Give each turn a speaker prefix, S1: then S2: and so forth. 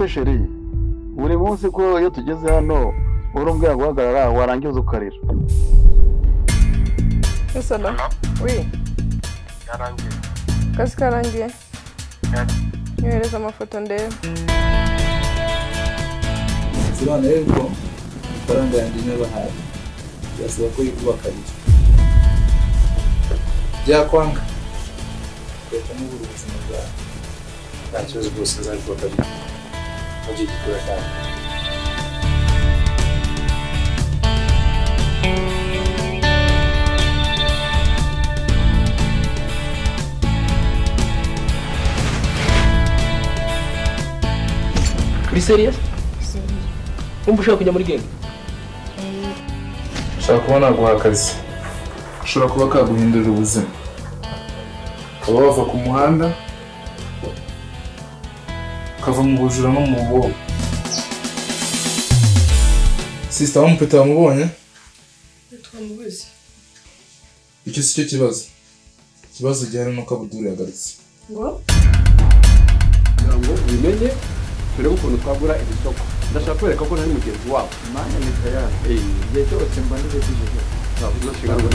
S1: se sheri buri munsi ko iyo tugeze hano urumbwira guhagarara warangiza ukarira.
S2: Esala. Oui.
S3: Yarangiye.
S2: Kasi karangiye. Nyohereza amafoto ndebe.
S4: Sibana rero faranga yanjye n'abahaye. Yasaba ko yikubakarira. Byakwanga. Reka n'uburu ubuzima bwawe. Nta kibazo rwose nzabikubakarira. Mugiye gikora cyane.
S5: Uri serious? Umva ushaka kujya muri game?
S4: Ushaka kuba naguha akazi. Ushobora kuba kaguhindurira ubuzima. Ukaba wava ku muhanda ukava mu bujura no mu bubobo. Sister wamupeta wamubonye?
S2: Twamubuze.
S4: Icyo si cyo kibazo. Ikibazo gihari nuko Abdul yagarutse.
S2: Ngo?
S1: Kugira ngo bimenye turebe ukuntu twagura ibisoko. Ndashaka kwereka ko nari mugenzi wabo. Imana ni tayari. Igihe cyose mba ndetse tujye. Ntabwo